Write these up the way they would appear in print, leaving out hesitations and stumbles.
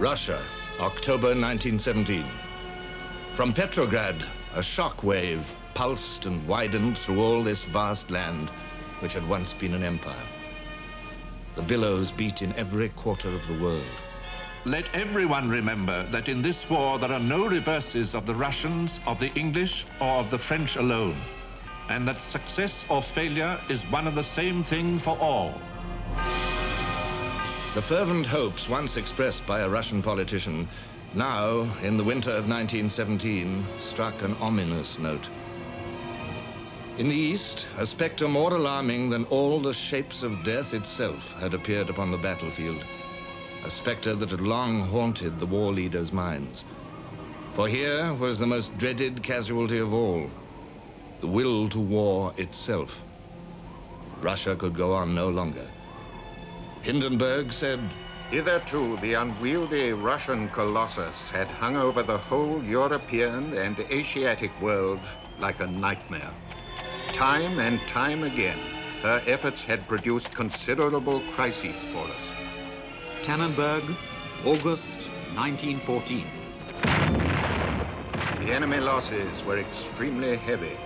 Russia, October 1917. From Petrograd, a shock wave pulsed and widened through all this vast land, which had once been an empire. The billows beat in every quarter of the world. Let everyone remember that in this war there are no reverses of the Russians, of the English, or of the French alone, and that success or failure is one and the same thing for all. The fervent hopes once expressed by a Russian politician now, in the winter of 1917, struck an ominous note. In the East, a spectre more alarming than all the shapes of death itself had appeared upon the battlefield. A spectre that had long haunted the war leaders' minds. For here was the most dreaded casualty of all, the will to war itself. Russia could go on no longer. Hindenburg said, "Hitherto, the unwieldy Russian colossus had hung over the whole European and Asiatic world like a nightmare. Time and time again, her efforts had produced considerable crises for us." Tannenberg, August 1914. The enemy losses were extremely heavy,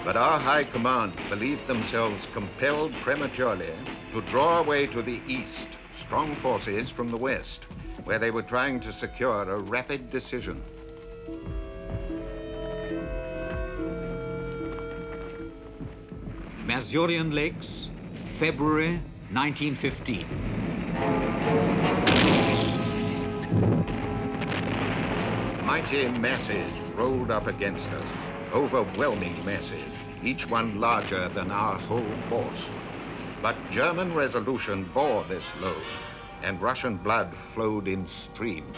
but our high command believed themselves compelled prematurely to draw away to the east strong forces from the west, where they were trying to secure a rapid decision. Masurian Lakes, February 1915. Mighty masses rolled up against us, overwhelming masses, each one larger than our whole force. But German resolution bore this load, and Russian blood flowed in streams.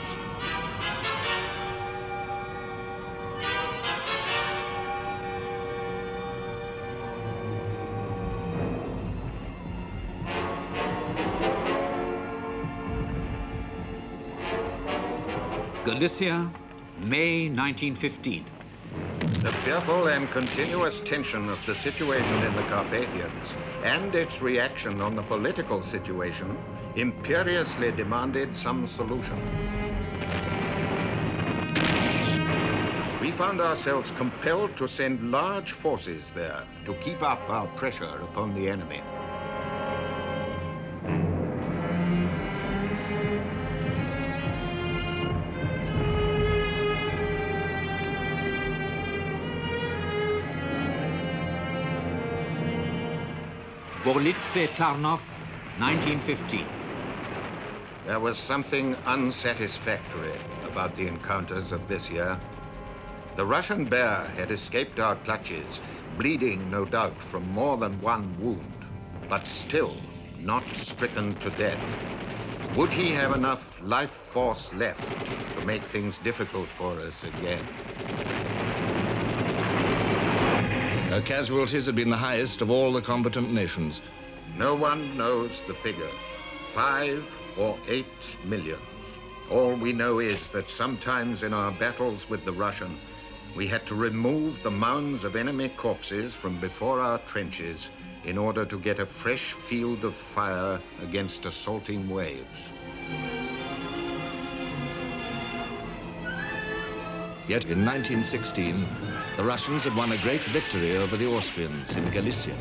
Galicia, May 1915. The fearful and continuous tension of the situation in the Carpathians and its reaction on the political situation imperiously demanded some solution. We found ourselves compelled to send large forces there to keep up our pressure upon the enemy. Gorlice Tarnov, 1915. There was something unsatisfactory about the encounters of this year. The Russian bear had escaped our clutches, bleeding, no doubt, from more than one wound, but still not stricken to death. Would he have enough life force left to make things difficult for us again? Her casualties had been the highest of all the combatant nations. No one knows the figures, 5 or 8 millions. All we know is that sometimes in our battles with the Russian, we had to remove the mounds of enemy corpses from before our trenches in order to get a fresh field of fire against assaulting waves. Yet in 1916, the Russians had won a great victory over the Austrians in Galicia.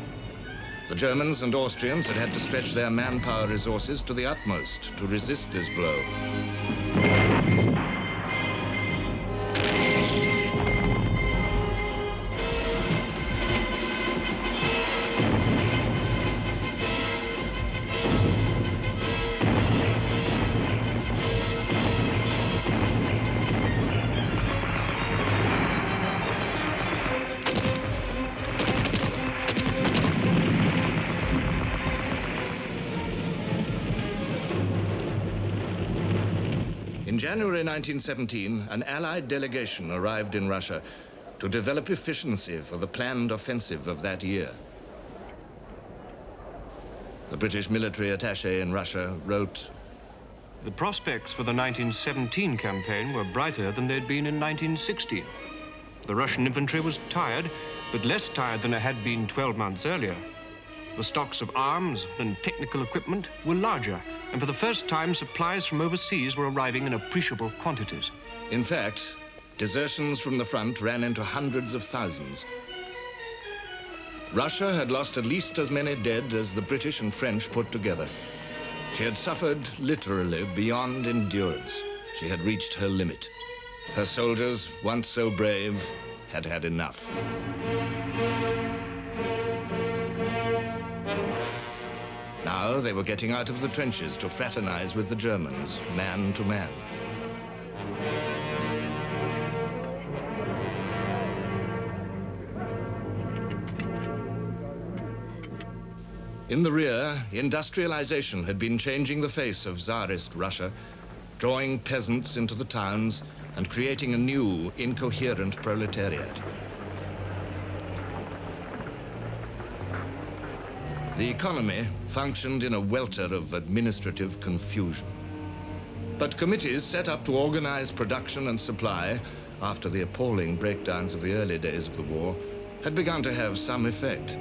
The Germans and Austrians had had to stretch their manpower resources to the utmost to resist this blow. In January 1917, an Allied delegation arrived in Russia to develop efficiency for the planned offensive of that year. The British military attaché in Russia wrote, "The prospects for the 1917 campaign were brighter than they'd been in 1916. The Russian infantry was tired, but less tired than it had been 12 months earlier. The stocks of arms and technical equipment were larger, and for the first time supplies from overseas were arriving in appreciable quantities. In fact, desertions from the front ran into hundreds of thousands. Russia had lost at least as many dead as the British and French put together. She had suffered literally beyond endurance. She had reached her limit. Her soldiers, once so brave, had had enough. Now they were getting out of the trenches to fraternize with the Germans, man to man. In the rear, industrialization had been changing the face of Tsarist Russia, drawing peasants into the towns and creating a new, incoherent proletariat. The economy functioned in a welter of administrative confusion. But committees set up to organize production and supply after the appalling breakdowns of the early days of the war had begun to have some effect.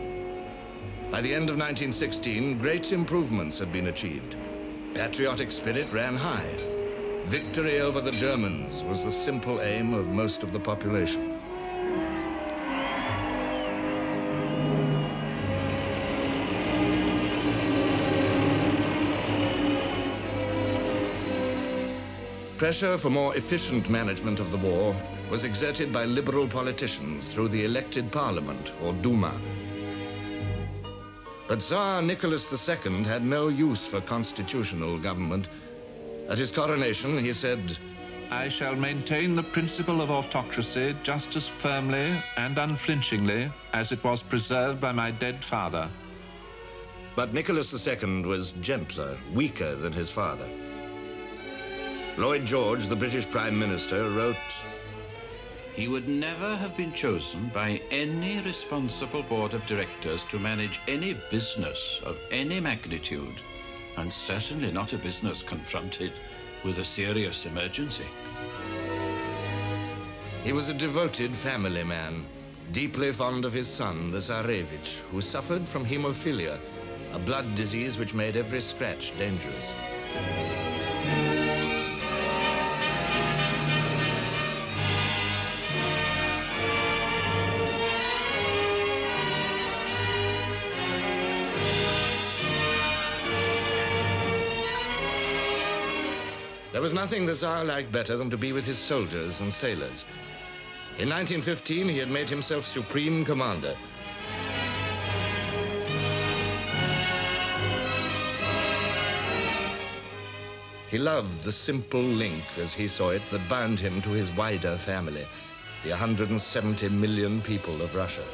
By the end of 1916, great improvements had been achieved. Patriotic spirit ran high. Victory over the Germans was the simple aim of most of the population. Pressure for more efficient management of the war was exerted by liberal politicians through the elected parliament, or Duma. But Tsar Nicholas II had no use for constitutional government. At his coronation, he said, I shall maintain the principle of autocracy just as firmly and unflinchingly as it was preserved by my dead father. But Nicholas II was gentler, weaker than his father. Lloyd George, the British Prime Minister, wrote, he would never have been chosen by any responsible board of directors to manage any business of any magnitude, and certainly not a business confronted with a serious emergency. He was a devoted family man, deeply fond of his son, the Tsarevich, who suffered from hemophilia, a blood disease which made every scratch dangerous. There was nothing the Tsar liked better than to be with his soldiers and sailors. In 1915, he had made himself supreme commander. He loved the simple link, as he saw it, that bound him to his wider family, the 170 million people of Russia.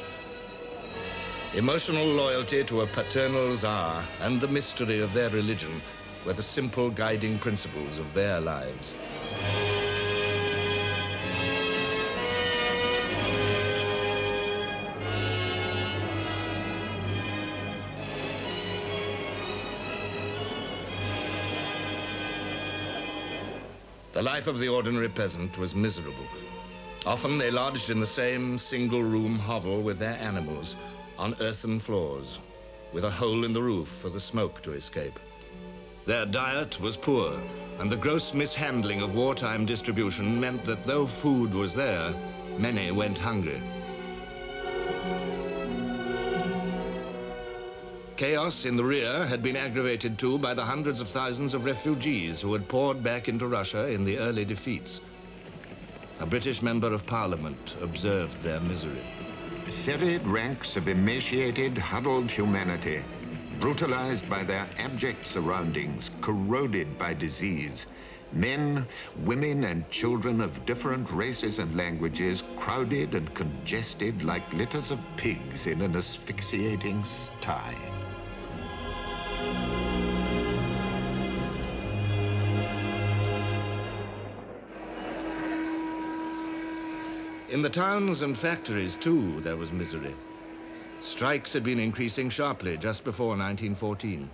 Emotional loyalty to a paternal Tsar and the mystery of their religion were the simple guiding principles of their lives. The life of the ordinary peasant was miserable. Often they lodged in the same single-room hovel with their animals, on earthen floors, with a hole in the roof for the smoke to escape. Their diet was poor, and the gross mishandling of wartime distribution meant that though food was there, many went hungry. Chaos in the rear had been aggravated too by the hundreds of thousands of refugees who had poured back into Russia in the early defeats. A British member of parliament observed their misery. Serried ranks of emaciated, huddled humanity, brutalized by their abject surroundings, corroded by disease. Men, women, and children of different races and languages crowded and congested like litters of pigs in an asphyxiating sty. In the towns and factories, too, there was misery. Strikes had been increasing sharply just before 1914.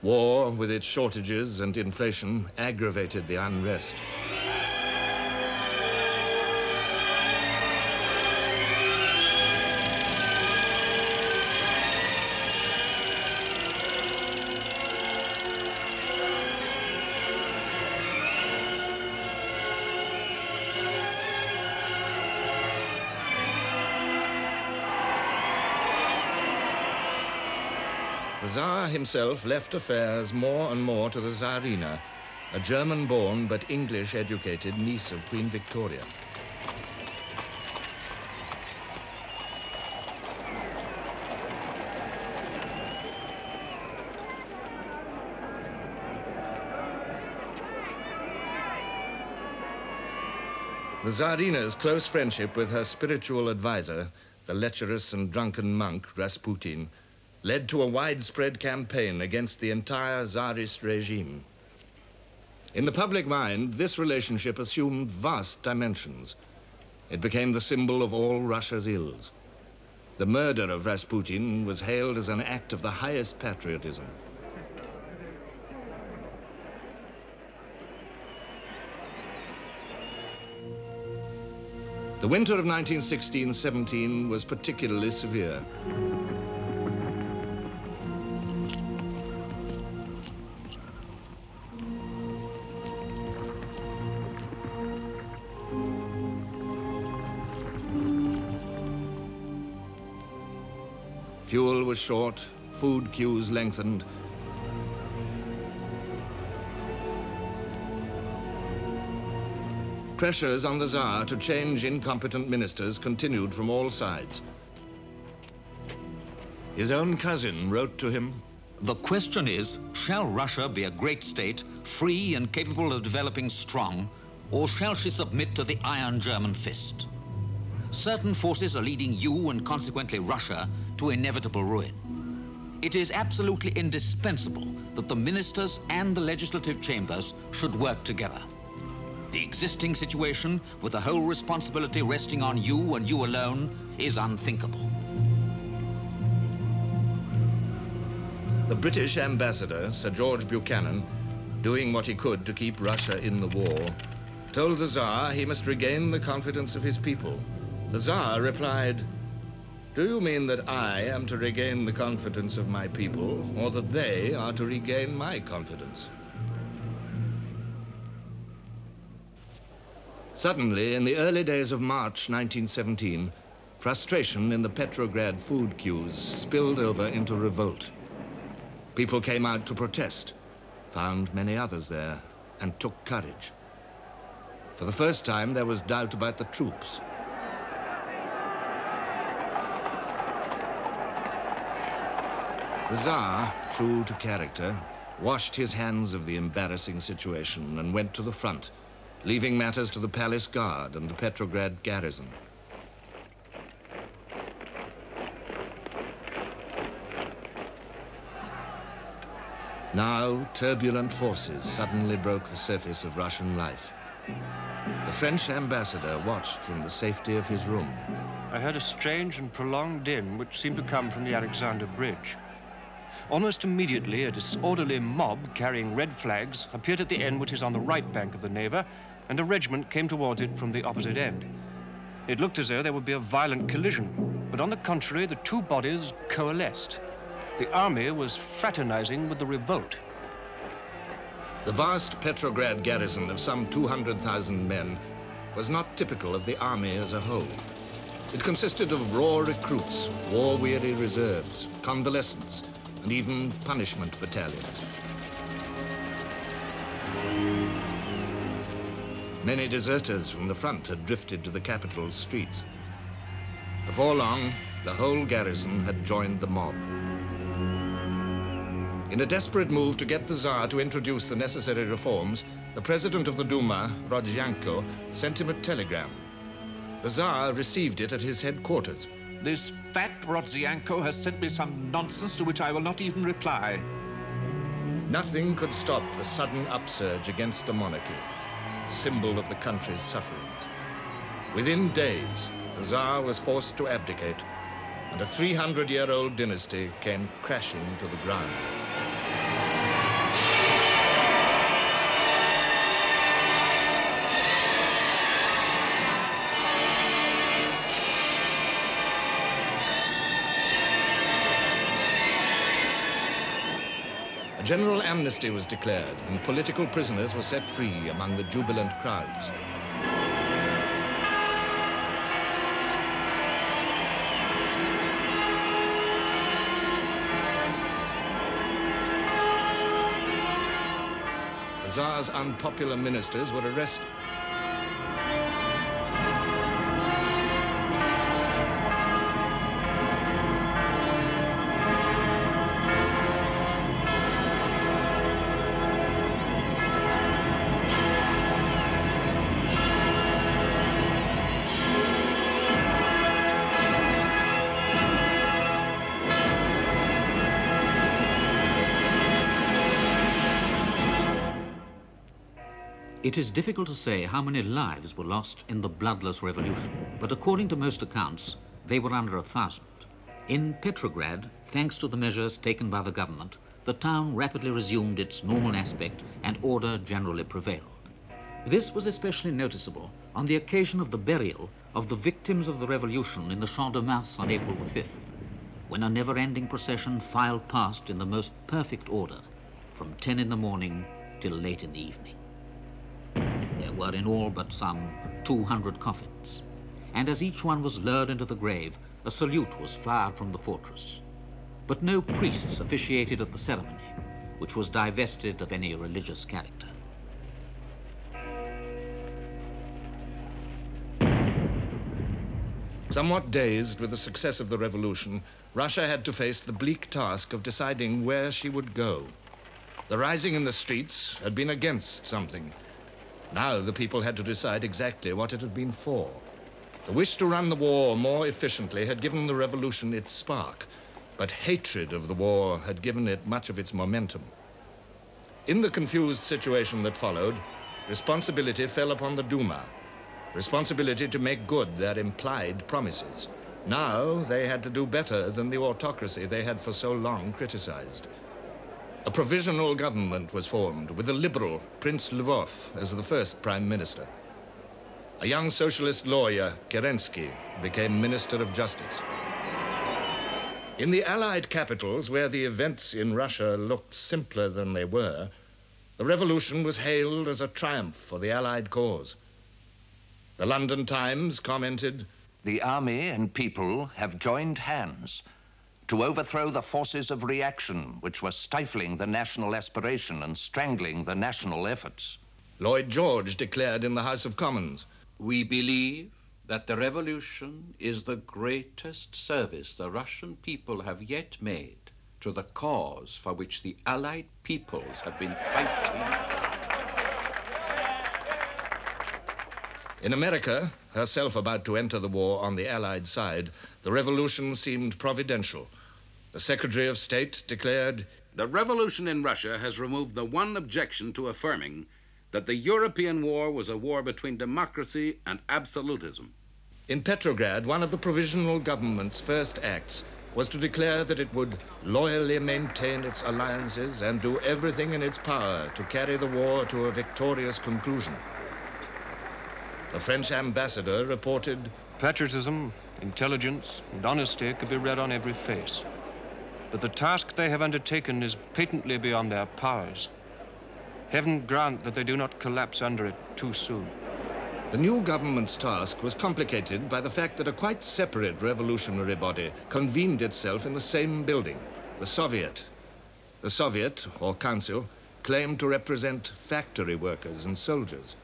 War, with its shortages and inflation, aggravated the unrest. Tsar himself left affairs more and more to the Tsarina, a German-born but English-educated niece of Queen Victoria. The Tsarina's close friendship with her spiritual advisor, the lecherous and drunken monk Rasputin, led to a widespread campaign against the entire Tsarist regime. In the public mind, this relationship assumed vast dimensions. It became the symbol of all Russia's ills. The murder of Rasputin was hailed as an act of the highest patriotism. The winter of 1916-17 was particularly severe. Fuel was short, food queues lengthened. Pressures on the Tsar to change incompetent ministers continued from all sides. His own cousin wrote to him, "The question is, shall Russia be a great state, free and capable of developing strong, or shall she submit to the iron German fist? Certain forces are leading you and consequently Russia to inevitable ruin. It is absolutely indispensable that the ministers and the legislative chambers should work together. The existing situation, with the whole responsibility resting on you and you alone, is unthinkable." The British ambassador, Sir George Buchanan, doing what he could to keep Russia in the war, told the Tsar he must regain the confidence of his people. The Tsar replied, "Do you mean that I am to regain the confidence of my people, or that they are to regain my confidence?" Suddenly, in the early days of March 1917, frustration in the Petrograd food queues spilled over into revolt. People came out to protest, found many others there, and took courage. For the first time, there was doubt about the troops. The Tsar, true to character, washed his hands of the embarrassing situation and went to the front, leaving matters to the Palace Guard and the Petrograd garrison. Now, turbulent forces suddenly broke the surface of Russian life. The French ambassador watched from the safety of his room. I heard a strange and prolonged din which seemed to come from the Alexander Bridge. Almost immediately, a disorderly mob carrying red flags appeared at the end which is on the right bank of the Neva, and a regiment came towards it from the opposite end. It looked as though there would be a violent collision, but on the contrary, the two bodies coalesced. The army was fraternizing with the revolt. The vast Petrograd garrison of some 200,000 men was not typical of the army as a whole. It consisted of raw recruits, war-weary reserves, convalescents, and even punishment battalions. Many deserters from the front had drifted to the capital's streets. Before long, the whole garrison had joined the mob. In a desperate move to get the Tsar to introduce the necessary reforms, the president of the Duma, Rodzianko, sent him a telegram. The Tsar received it at his headquarters. This fat Rodzianko has sent me some nonsense to which I will not even reply. Nothing could stop the sudden upsurge against the monarchy, symbol of the country's sufferings. Within days, the Tsar was forced to abdicate, and a 300-year-old dynasty came crashing to the ground. A general amnesty was declared, and political prisoners were set free among the jubilant crowds. the Tsar's unpopular ministers were arrested. It is difficult to say how many lives were lost in the bloodless revolution, but according to most accounts, they were under 1,000. In Petrograd, thanks to the measures taken by the government, the town rapidly resumed its normal aspect and order generally prevailed. This was especially noticeable on the occasion of the burial of the victims of the revolution in the Champ de Mars on April the 5th, when a never-ending procession filed past in the most perfect order, from 10 in the morning till late in the evening. There were in all but some 200 coffins, and as each one was lowered into the grave, a salute was fired from the fortress. But no priests officiated at the ceremony, which was divested of any religious character. Somewhat dazed with the success of the revolution, Russia had to face the bleak task of deciding where she would go. The rising in the streets had been against something. Now the people had to decide exactly what it had been for. The wish to run the war more efficiently had given the revolution its spark, but hatred of the war had given it much of its momentum. In the confused situation that followed, responsibility fell upon the Duma, responsibility to make good their implied promises. Now they had to do better than the autocracy they had for so long criticized. A provisional government was formed with a liberal, Prince Lvov, as the first prime minister. A young socialist lawyer, Kerensky, became Minister of Justice. In the Allied capitals, where the events in Russia looked simpler than they were, the revolution was hailed as a triumph for the Allied cause. The London Times commented, "The army and people have joined hands to overthrow the forces of reaction which were stifling the national aspiration and strangling the national efforts." Lloyd George declared in the House of Commons, We believe that the revolution is the greatest service the Russian people have yet made to the cause for which the Allied peoples have been fighting. In America, herself about to enter the war on the Allied side, the revolution seemed providential. The Secretary of State declared, "The revolution in Russia has removed the one objection to affirming that the European war was a war between democracy and absolutism." In Petrograd, one of the provisional government's first acts was to declare that it would loyally maintain its alliances and do everything in its power to carry the war to a victorious conclusion. The French ambassador reported, Patriotism, intelligence, and honesty could be read on every face. But the task they have undertaken is patently beyond their powers. Heaven grant that they do not collapse under it too soon. The new government's task was complicated by the fact that a quite separate revolutionary body convened itself in the same building, the Soviet. The Soviet, or Council, claimed to represent factory workers and soldiers.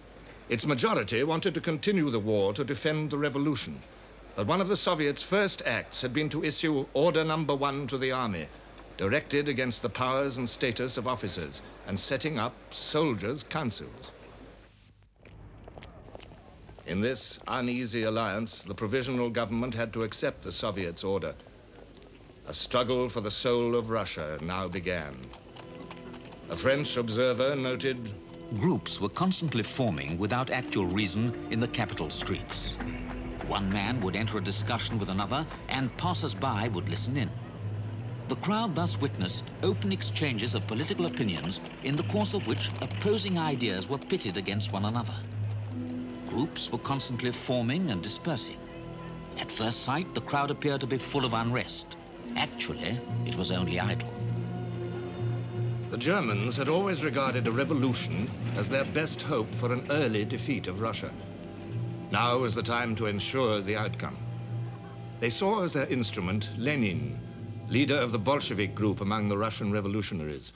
Its majority wanted to continue the war to defend the revolution. But one of the Soviets' first acts had been to issue Order Number 1 to the army, directed against the powers and status of officers and setting up soldiers' councils. In this uneasy alliance, the provisional government had to accept the Soviets' order. A struggle for the soul of Russia now began. A French observer noted, Groups were constantly forming without actual reason in the capital streets. One man would enter a discussion with another, and passers-by would listen in. The crowd thus witnessed open exchanges of political opinions, in the course of which opposing ideas were pitted against one another. Groups were constantly forming and dispersing. At first sight, the crowd appeared to be full of unrest. Actually, it was only idle. The Germans had always regarded a revolution as their best hope for an early defeat of Russia. Now was the time to ensure the outcome. They saw as their instrument Lenin, leader of the Bolshevik group among the Russian revolutionaries.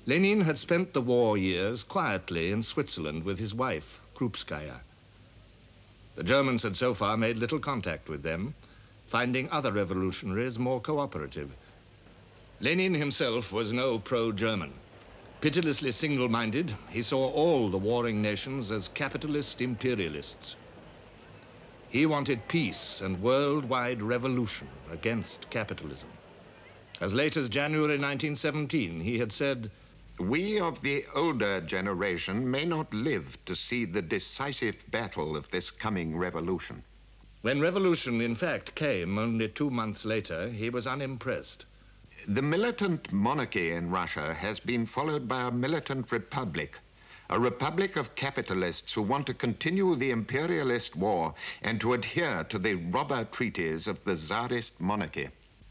Lenin had spent the war years quietly in Switzerland with his wife, Krupskaya. The Germans had so far made little contact with them, finding other revolutionaries more cooperative. Lenin himself was no pro-German. Pitilessly single-minded, he saw all the warring nations as capitalist imperialists. He wanted peace and worldwide revolution against capitalism. As late as January 1917, he had said, "We of the older generation may not live to see the decisive battle of this coming revolution." When revolution, in fact, came only 2 months later, he was unimpressed. The militant monarchy in Russia has been followed by a militant republic, a republic of capitalists who want to continue the imperialist war and to adhere to the robber treaties of the Tsarist monarchy.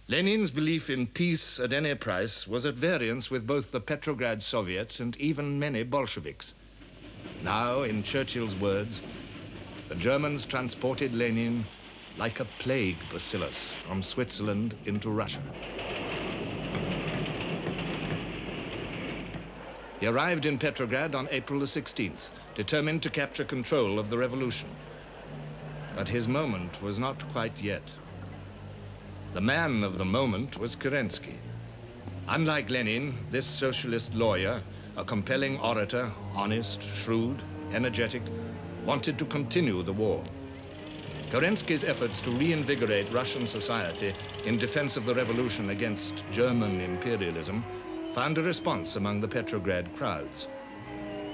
Lenin's belief in peace at any price was at variance with both the Petrograd Soviet and even many Bolsheviks. Now, in Churchill's words, the Germans transported Lenin like a plague bacillus from Switzerland into Russia. He arrived in Petrograd on April the 16th, determined to capture control of the revolution. But his moment was not quite yet. The man of the moment was Kerensky. Unlike Lenin, this socialist lawyer, a compelling orator, honest, shrewd, energetic, wanted to continue the war. Kerensky's efforts to reinvigorate Russian society in defense of the revolution against German imperialism found a response among the Petrograd crowds.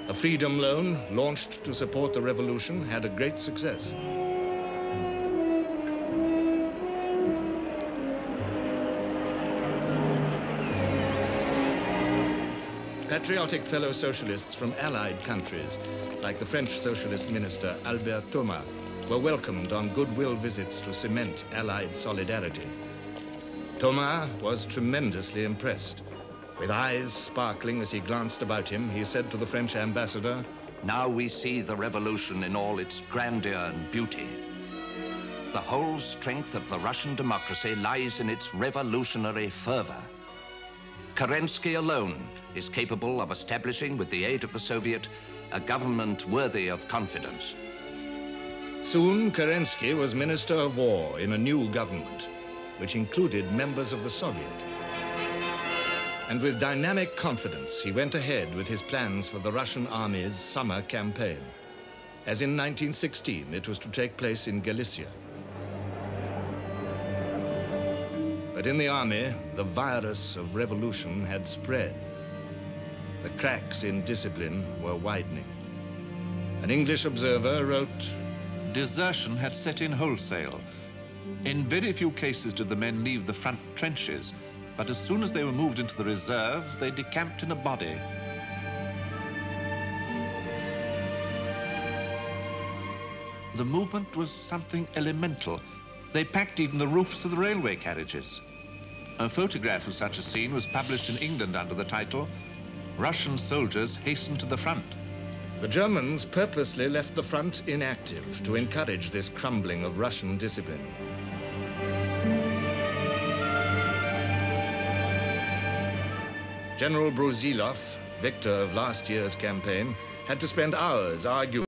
A freedom loan launched to support the revolution had a great success. Patriotic fellow socialists from allied countries, like the French socialist minister Albert Thomas, were welcomed on goodwill visits to cement allied solidarity. Thomas was tremendously impressed. With eyes sparkling as he glanced about him, he said to the French ambassador, "Now we see the revolution in all its grandeur and beauty. The whole strength of the Russian democracy lies in its revolutionary fervor. Kerensky alone is capable of establishing, with the aid of the Soviet, a government worthy of confidence." Soon, Kerensky was Minister of War in a new government, which included members of the Soviet. And with dynamic confidence, he went ahead with his plans for the Russian army's summer campaign. As in 1916, it was to take place in Galicia. But in the army, the virus of revolution had spread. The cracks in discipline were widening. An English observer wrote, Desertion had set in wholesale. In very few cases did the men leave the front trenches, but as soon as they were moved into the reserve, they decamped in a body. The movement was something elemental. They packed even the roofs of the railway carriages. A photograph of such a scene was published in England under the title, "Russian Soldiers Hasten to the Front." The Germans purposely left the front inactive to encourage this crumbling of Russian discipline. General Brusilov, victor of last year's campaign, had to spend hours arguing